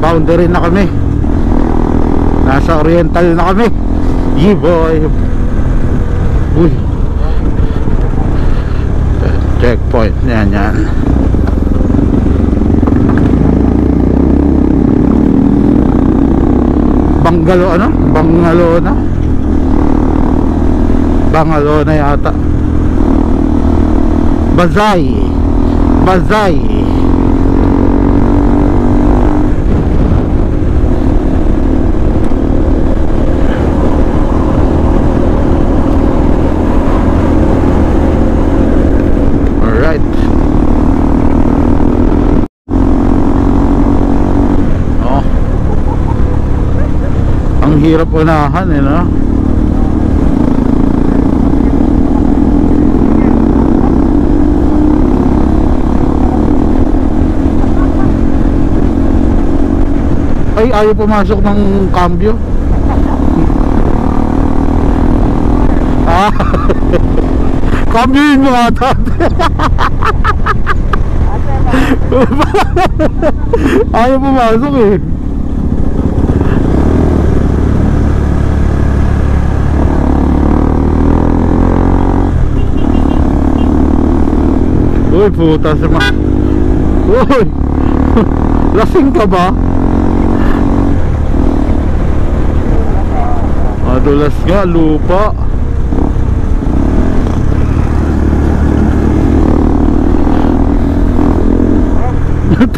boundary na kami. Nasa Oriental na kami. Yeah boy. Uy, checkpoint. Yan. Bangalona yata. Bazay. Alright. Oh, ang hirap unahan no? Ay, ayaw pumasok ng cambio. Cambioin mo ata. Ayaw pumasok eh. Uy, puta sama. Uy, lasing ka ba? Adulas nga, lupa.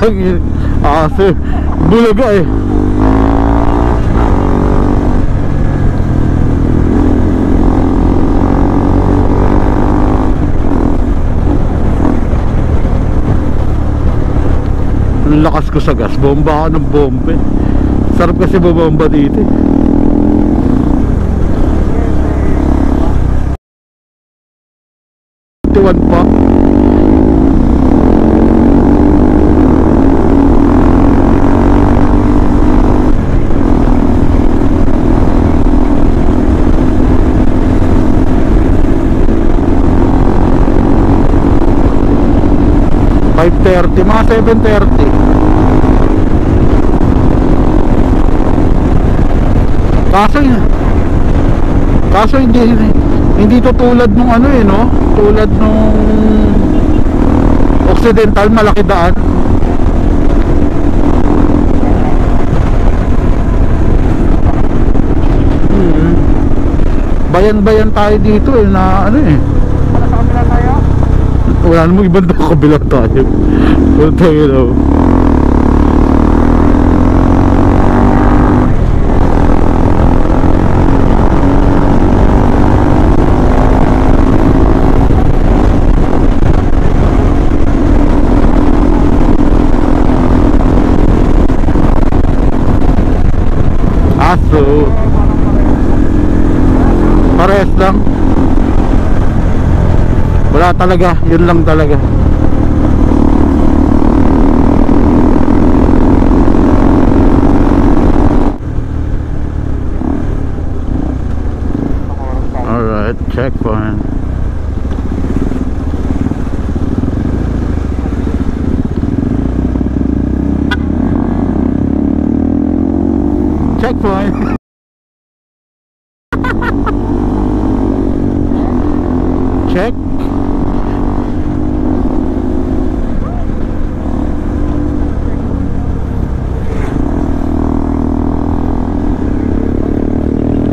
Tangin, aso, bulaga eh. Ang lakas ko sa gas, bomba ako ng bombe. Sarap kasi bumomba dito. 21 pa. Mga 7:30. Kaso hindi to tulad nung ano eh no, tulad nung Occidental, malaki daan. Bayan-bayan tayo dito eh na ano eh. Wala namang ibang kabila tayo. Punta yun. Aso. Parehas lang. Wala talaga, yun lang talaga. Alright, checkpoint. Checkpoint. Check.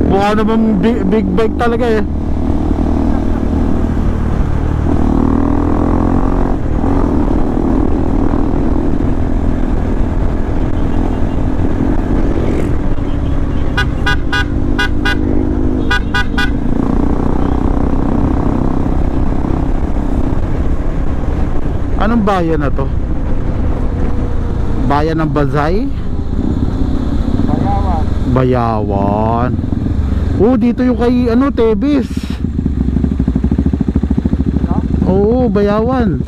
Mukha naman big bike talaga eh. Anong bayan na to? Bayan ng Bazay? Bayawan. Oh, dito yung kay ano, Tebis. Oo, Bayawan.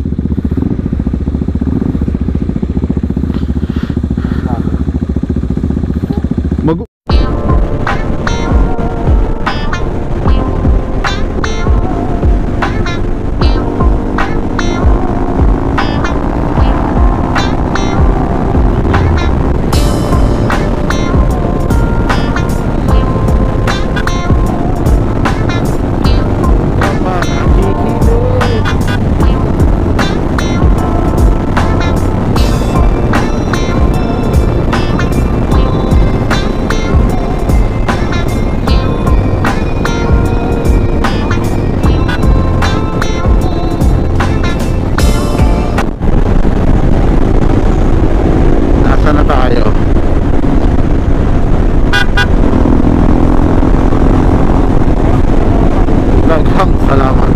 lang, salamat.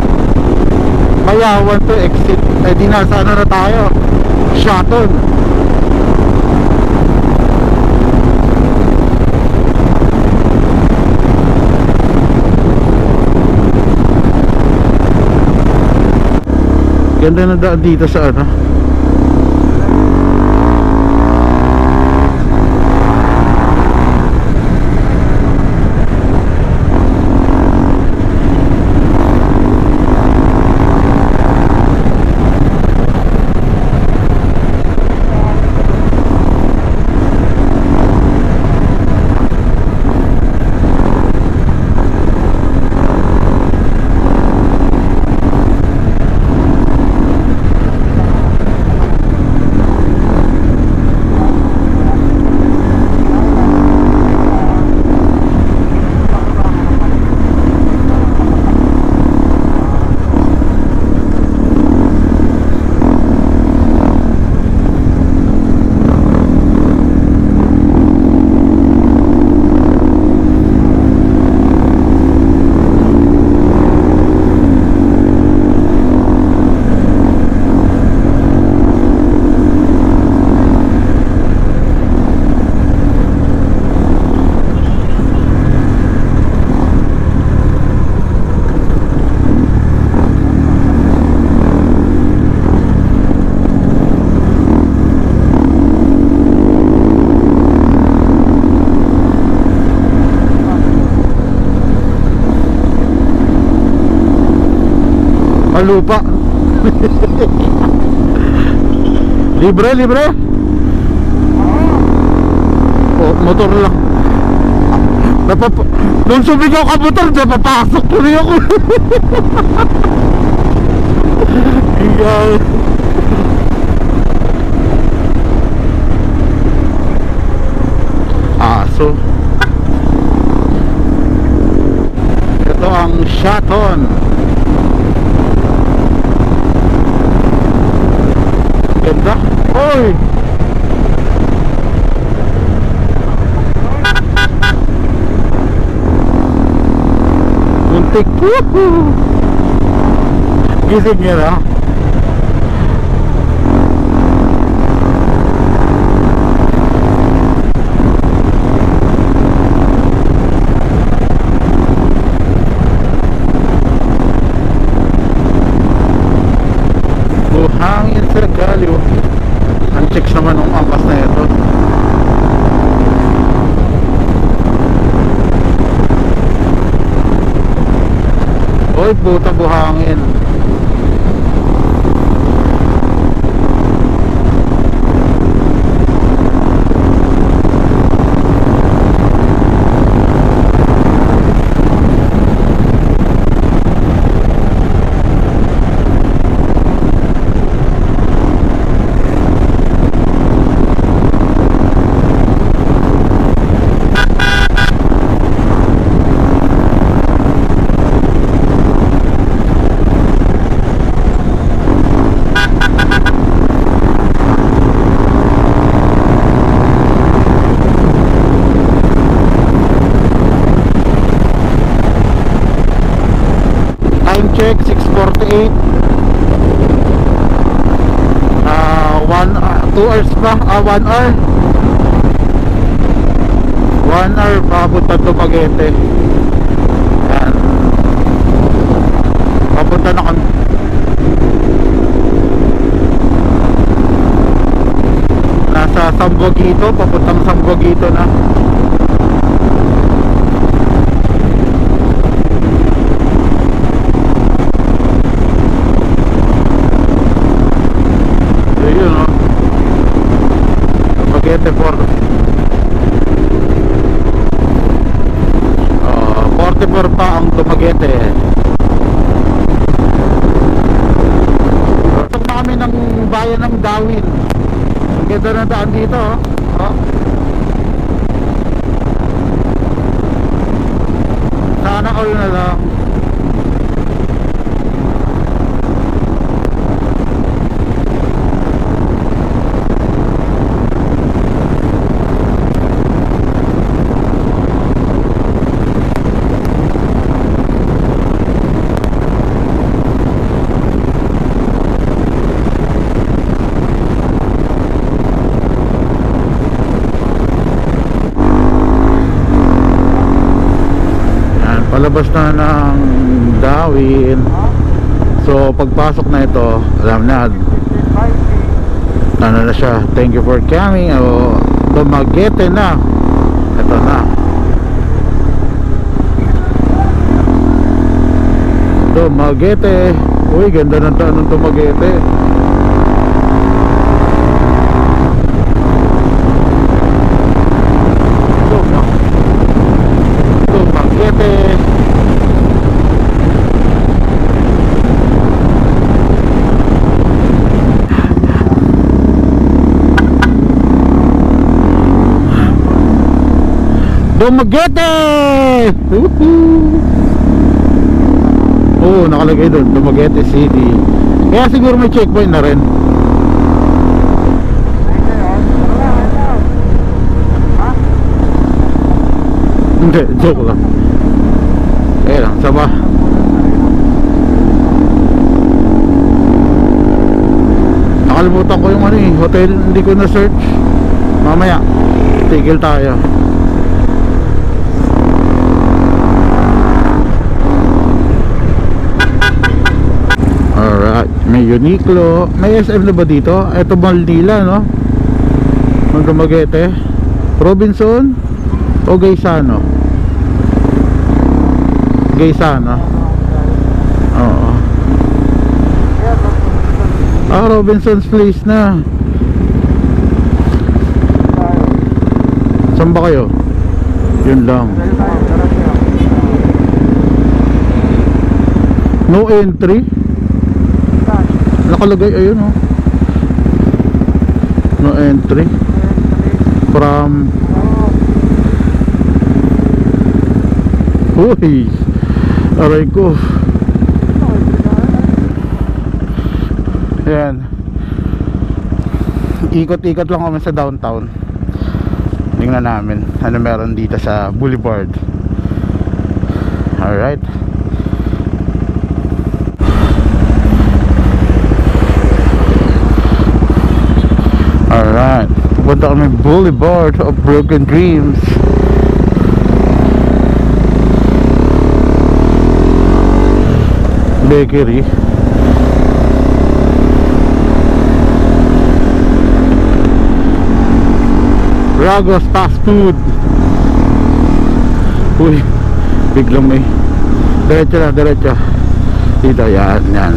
Mayawan to exit. Eh di nasa ano na tayo, Shotton. Ganda na daan dito sa ano. Lupa. Libre, libre. Oh, motor lang. Nung sumigaw ka motor, napapasok tuloy ako. Iyay. Aso. Ito ang Shotton. Ganda. Oy. Muntik. Gising niya na. Buhangin sa galiw. Ang checks naman ng angkas na ito. Oy, puta, buhangin. Check 6:48. 2 hours pa, 1 hour. 1 hour papunta to Dumaguete. Yan. Papunta na kami. Nasa Sambuguito, papuntang Sambuguito na. Dumaguete Port. 44 pa ang Dumaguete. Pasok na kami ng bayan ng Dawin. Ang ganda na daan dito, oh. Sana all na lang. palabas na ng Dawin. So pagpasok na ito, alam na ano na siya, thank you for coming. O Dumaguete na. Ito na Dumaguete. Uy, ganda ng daan ng Dumaguete. Dumaguete. Dumaguete! Oo, nakalagay doon, Dumaguete City. Kaya siguro may checkpoint na rin. Hindi, joke lang. Kaya lang, saba. Nakalimutan ko yung ano eh, hotel, hindi ko na search. Mamaya, tigil tayo. Alright, may Uniqlo. May SM na ba dito? Ito Maldila, no? Ng Dumaguete. Robinson o Gaisano? Gaisano. Oo. Ah, Robinson's Place na. Saan ba kayo? Yun lang. No entry? Nakalagay, ayun oh. No entry from. Uy, aray ko. Ayan, ikot-ikot lang kami sa downtown. Tingnan namin ano meron dito sa Boulevard. Alright. Alright, pupunta kami Boulevard of Broken Dreams. Bakery. Ragos Fast Food. Uy, biglang may diretso na, diretso. Dito, yan, yan.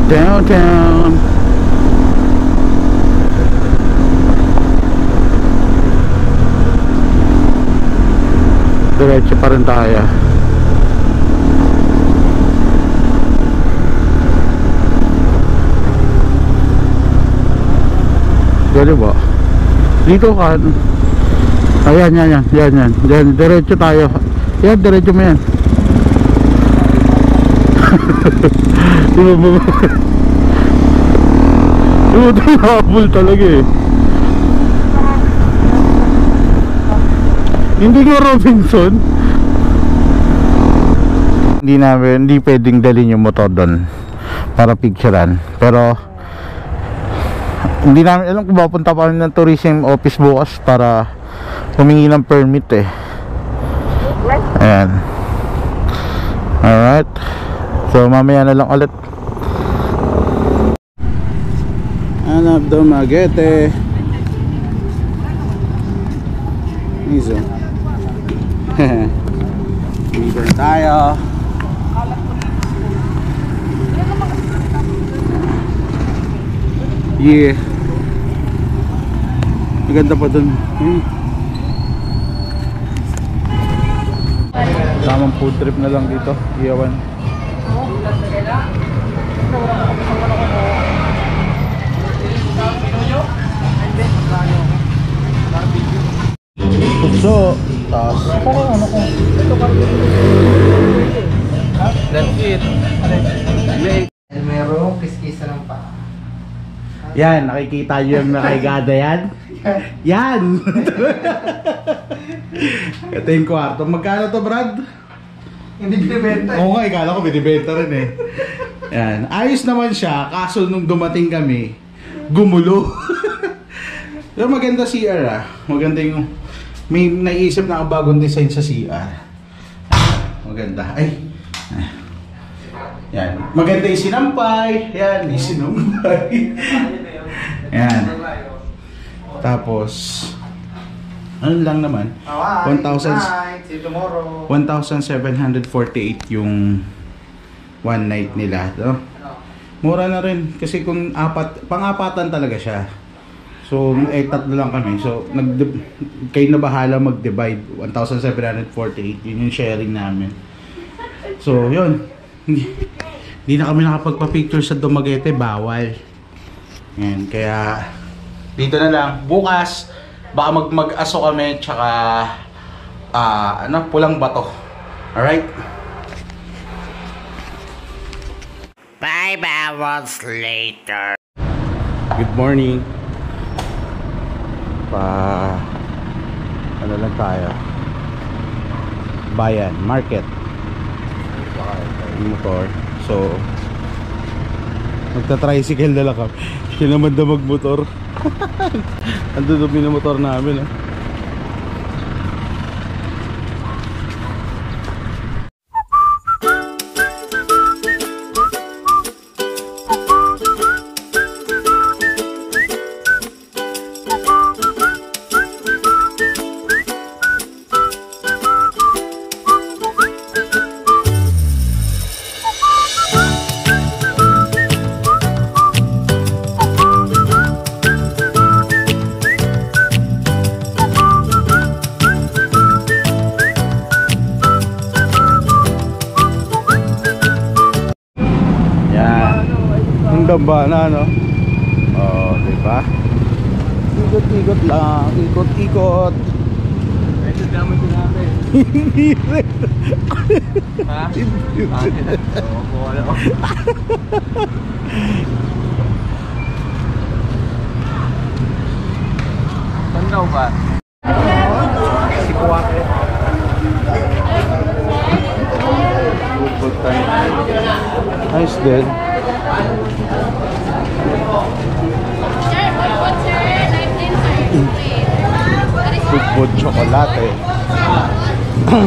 Downtown. Diretso pa rin tayo. Gano ba? Dito ka. Ayan, yan, yan, yan, yan. Yan, diretso tayo. Yan, diretso mo yan. Ito habol talaga eh. Hindi nga Robinson. Hindi pwedeng dalhin yung motor doon para picturean. Pero hindi namin alam kung mapunta pa rin ng tourism office bukas para humingi ng permit eh. Ayan. Alright, so mamaya na lang ulit. Hanap Dumaguete. Iso. Dito na tayo. Yeah. Maganda pa dun. Tamang food trip na lang dito. Iyawan. Puso. Tapos parang ano ko. That's it. Merong kiskisa ng pa. Yan, nakikita nyo yung nakaigada yan? Yan! Ito yung kwarto. Magkano to, Brad? Hindi binibenta. Oo nga, ikala ko binibenta rin eh. Yan. Ayos naman siya, kaso nung dumating kami, gumulo. Yung maganda CR maganda yung may naisip na ang bagong design sa CR. Maganda. Ay. Yan. Maganda yung sinampay. Yan, yung sinampay. Yan. Tapos ano lang naman? 1,748 yung one night nila, no? Mura na rin kasi kung pang-apatan talaga siya. So, tatlo lang kami. So, kayo na bahala mag-divide. 1,748. Yun yung sharing namin. So, yun. Hindi na kami nakapagpa-picture sa Dumaguete. Bawal. Yan. Kaya, dito na lang. Bukas, baka mag-aso kami. Tsaka, Pulang Bato. Alright? 5 hours later. Good morning. Ano lang tayo, bayan, market, motor. So magta-tricycle na lang kami. Kinamad na magmotor. Andun yung minamotor namin Dambana, no? Oh, diba? Ikot-ikot lang. Ikot-ikot. Ito naman din namin. Hindi rin. Ha? Oo, wala ko. Saan daw ba? Si Kuwake. Nice din. Food chocolate.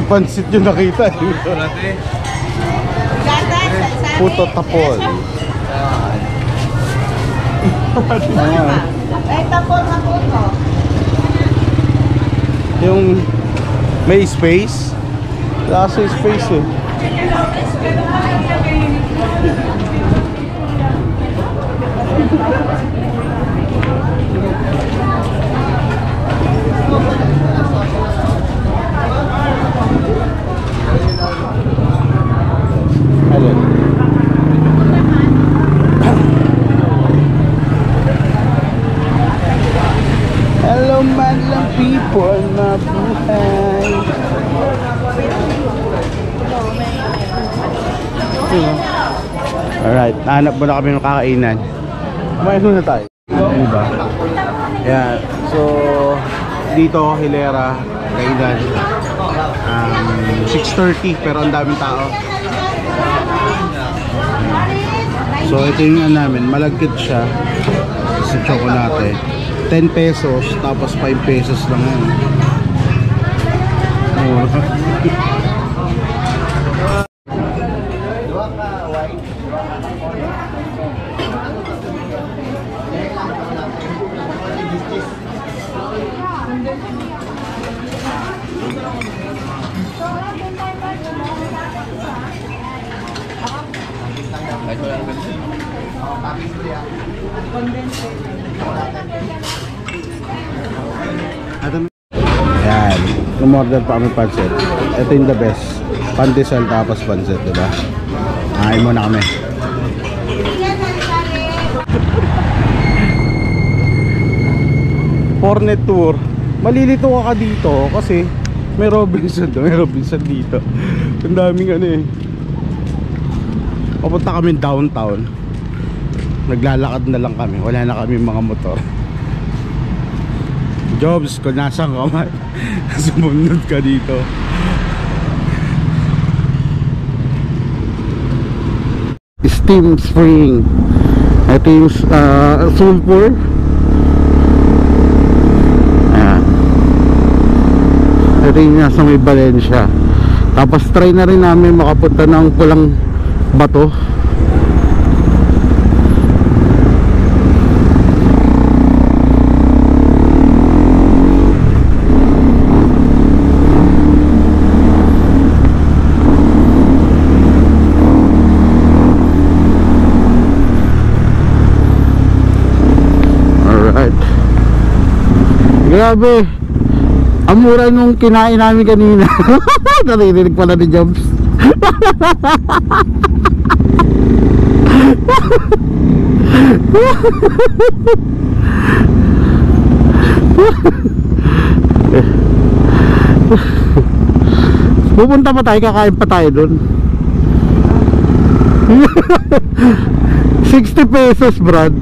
Pansit yung nakita. Chocolate. Puto tapol. Ay, tapos na puto. Yung may space. Wala kasi space eh. Hello madlang people na buhay. Alright, nahanap mo na kami ng kakainan. Kumain muna tayo. Diba? Yeah, so dito, Hilera, kainan. 6:30 pero ang daming tao. So ito yung namin, malagkit siya sa chocolate. 10 pesos, tapos 5 pesos lang yun. Ayan, umorder pa kami pancit. Ito yung the best. Pandesal tapos pancit, diba? Kain muna kami. Fornet tour. Malilito ka dito kasi may Robinson dito. Ang daming ano eh. Papunta kami downtown. Naglalakad na lang kami. Wala na kami mga motor. Jobs, kung nasaan ka man, sumunod ka dito. Steam Spring. Ito yung sulfur. Marinas sa may Valencia. Tapos try na rin namin makapunta ng Pulang Bato. Grabe, ang mura nung kinain namin kanina. Naririnig pala ni Jobs. Pupunta pa tayo, kakain pa tayo dun. 60 pesos, Brad.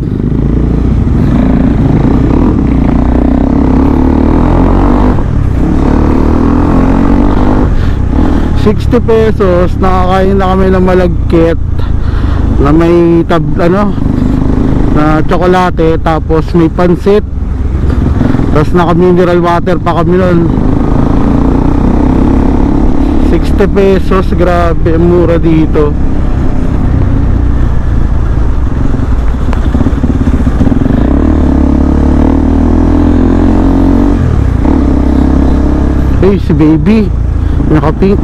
₱60, nakakain na kami ng malagkit na may na tsokolate, tapos may pansit, tapos naka mineral water pa kami nun. ₱60, grabe, mura dito. Hey, si baby naka pink.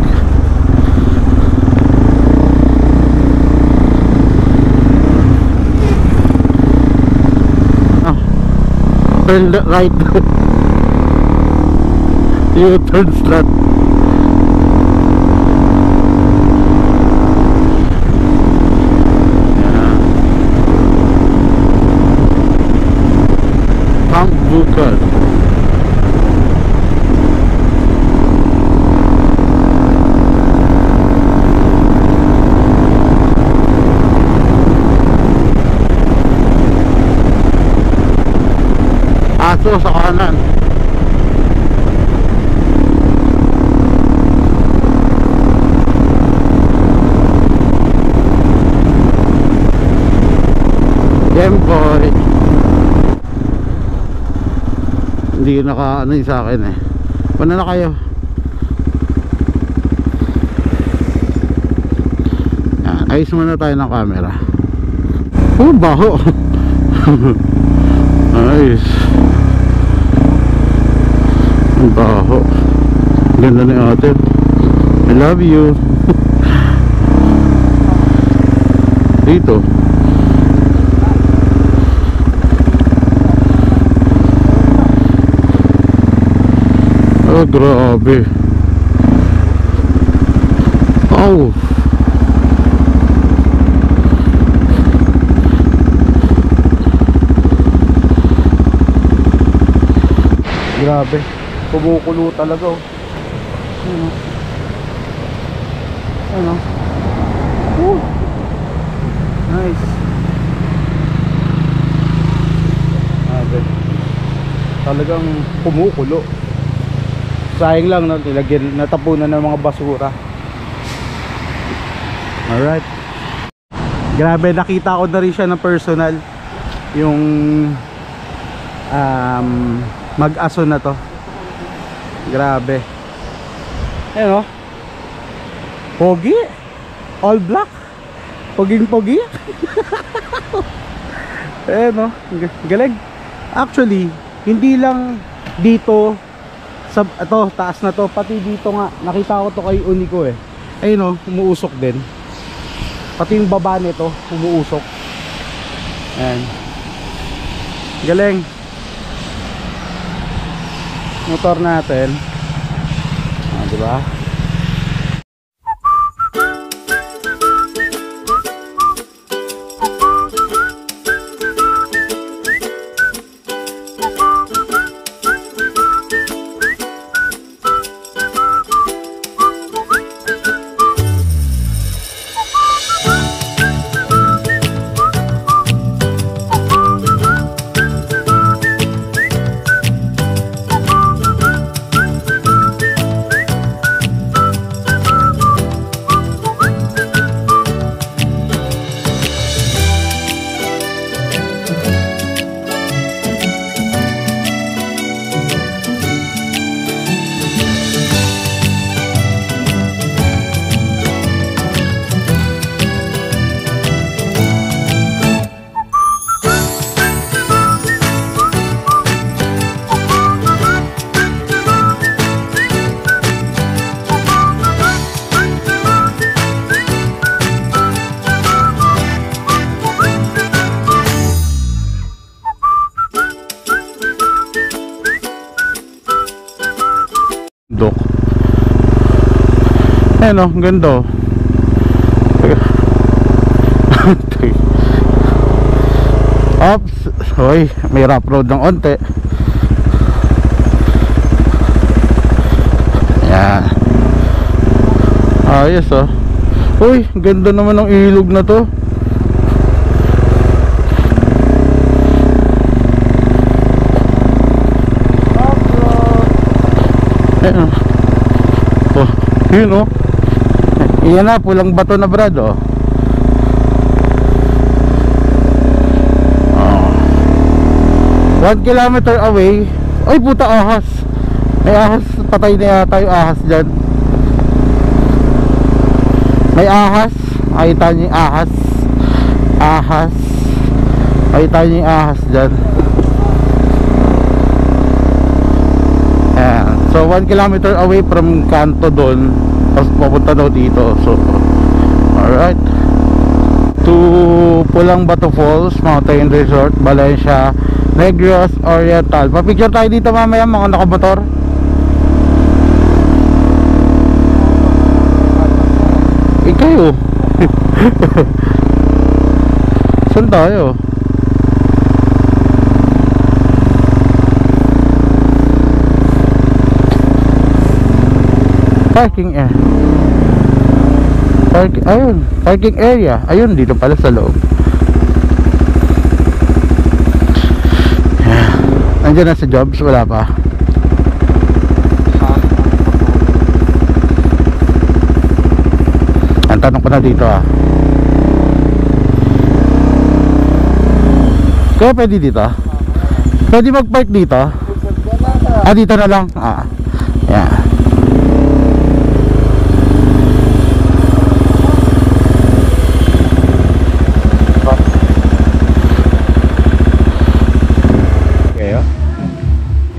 Turn right. U-turn slot. Pump Bukal. Aso sa kanan. Game boy. Hindi naka ano sa akin eh. Paano na kayo? Yan, ayos muna tayo ng camera. Oh, baho. Nice. Ang baho. Ganda ni ate. I love you. Dito. Oh, grabe. Oh. Grabe, kumukulo talaga oh. Ano? Nice. Grabe. Talagang kumukulo. Sayang lang na nilagyan, natapunan ng mga basura. Alright. Grabe, nakita ko na rin siya ng personal. Yung mag-aso na to. Grabe. Ayan o. Pogi. All black. Poging pogi. Ayan o. Galing. Actually, hindi lang dito sa ito, taas na to, pati dito nga. Nakita ko to kay Unico eh. Ayun o, umuusok din. Pati yung baba nito, umuusok. Ayan. Galing. Motor natin. Diba? Ayan o, ganda o. Ops, hoy, may rough road ng onte. Ayan. Ayos o. Uy, ganda naman ng ilog na to. Ayan o. Oh, yun o. Iyan na, pulang bato na brad o. 1 kilometer away. Ay puta, ahas. May ahas, patay na yata yung ahas dyan. May ahas. Nakita niyo yung ahas. Ahas. Nakita niyo yung ahas dyan. Ayan. So 1 kilometer away from kanto doon. Tapos papunta daw dito. So alright, to Pulang Bato Falls Mountain Resort, Valencia, Negros Oriental. Papicture tayo dito mamaya mga nakamotor. Ikaw saan tayo? Parking area. Ayun, parking area. Ayun, dito pala sa loob. Nandiyan na sa jobs, wala pa. Ang tanong ko na dito kaya pwede dito? Pwede mag-park dito? Dito na lang? Yeah.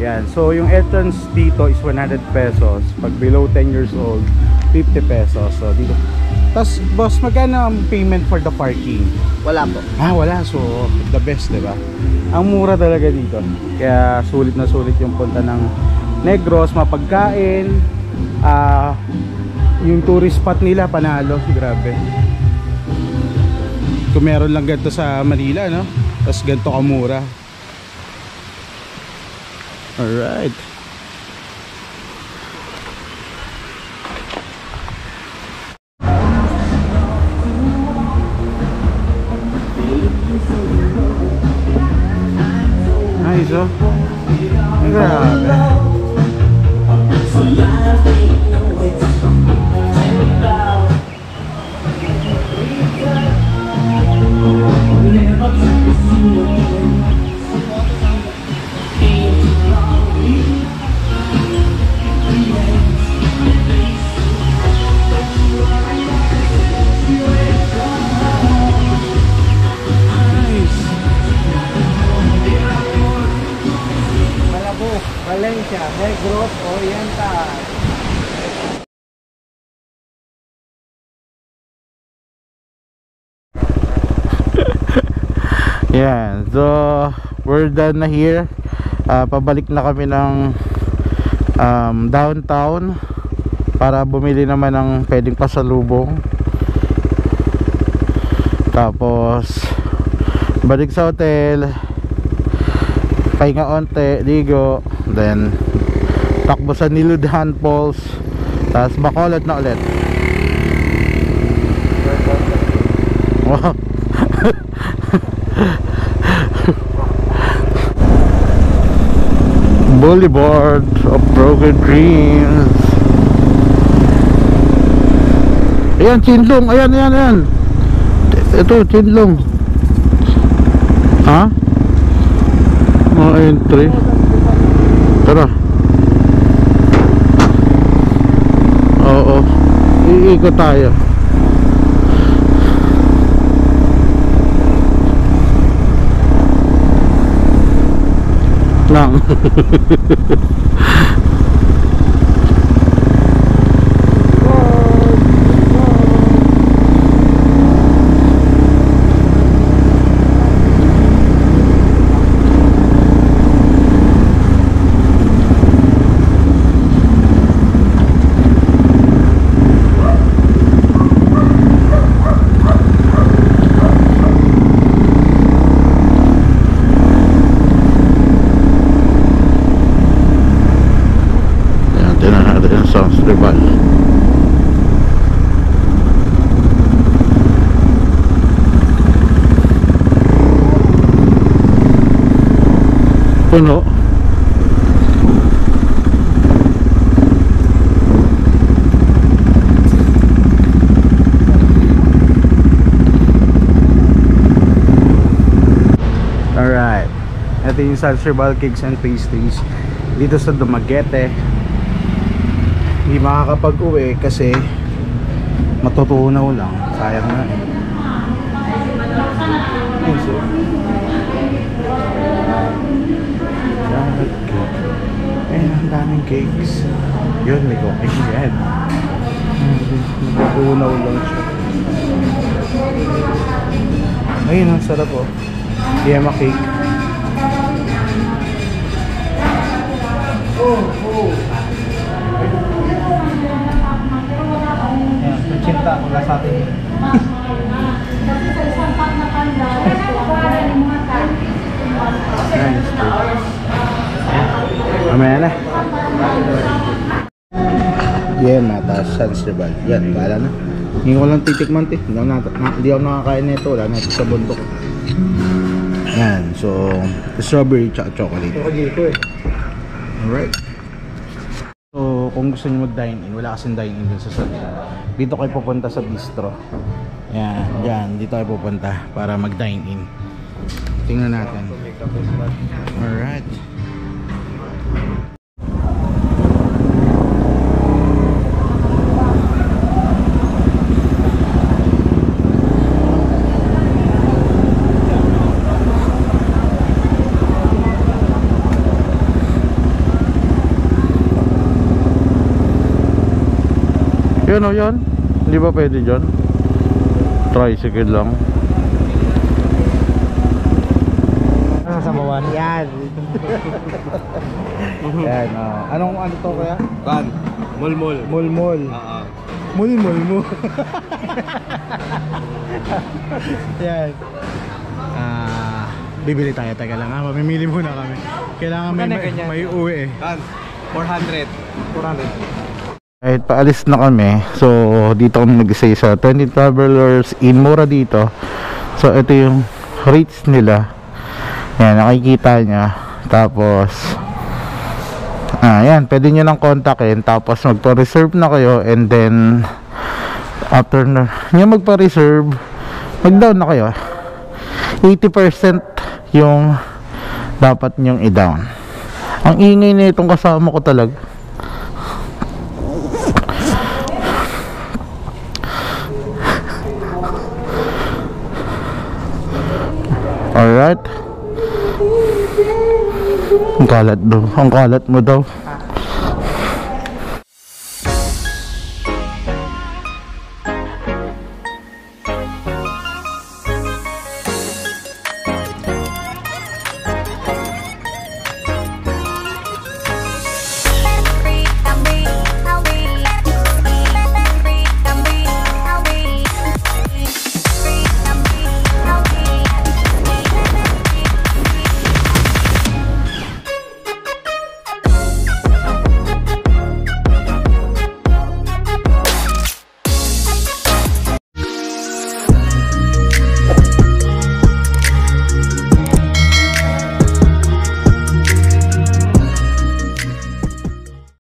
Yan. So yung entrance dito is 100 pesos. Pag below 10 years old, 50 pesos. So dito. Tapos boss, magkano ang payment for the parking? Wala po. Wala. So the best, diba? Ang mura talaga dito. Kaya sulit na sulit yung punta ng Negros. Mapagkain, yung tourist spot nila panalo. Grabe. Kung meron lang ganito sa Manila, no? Tapos ganito kamura. Alright. Nice, oh. Grabe. Valencia, Negros Oriental. Yan. So we're done na here. Pabalik na kami ng downtown para bumili naman ng pwedeng pasalubong. Tapos balik sa hotel, pahinga onte, ligo, then takbo sa Niludhan Falls, tapos Bacolod na ulit. Wow. Boulevard of Broken Dreams. Ayan, Chinlong. Ayan. Ito, Chinlong. Ha? Mga entry. Tara. Oo. Iikot tayo. Lang. Puno. Alright. Ito yung Salserbal Cakes and Pastries dito sa Dumaguete. Hindi makakapag-uwi kasi matutunaw lang. Sayang na eh. Ayun, ang daming cakes. Yun, may cookies yan. Matutunaw lang siya. Ayun, ang sarap oh. Yema cake. Ayan, cinta mula sa atin. Nice. Mamaya na. Yema, tapos Salserbal. Yan, bahala na. Hindi ko lang titikman, hindi ako nakakain nito. Wala na ito sa bundok. Yan, so strawberry tsaka chocolate. Alright. So kung gusto nyo mag-dine in, wala kasing dine in dun sa Salserbal. Dito kayo pupunta sa bistro. Yan, yan, dito kayo pupunta para mag-dine in. Tingnan natin. Alright. Yun o yun. Hindi ba pwede dyan? Tricycle lang. Sa bawan. Yan. Yan o. Anong ano to kaya? Ban. Mulmul. Mulmul. Mulmul mo. Yan. Bibili tayo. Teka lang ha. Mamimili muna kami. Kailangan may uwi eh. Ban. 400. Kahit paalis na kami, so dito kami nag-stay sa 20 Travelers Inn, mura dito. So ito yung rates nila. Yan, nakikita nya. Tapos yan, pwede nyo nang kontakin. Tapos magpa-reserve na kayo. And then after na nyo magpa-reserve, mag-down na kayo. 80% yung dapat nyong i-down. Ang ingay na itong kasama ko talaga. Alright. Ang kalat daw. Ang kalat mo daw.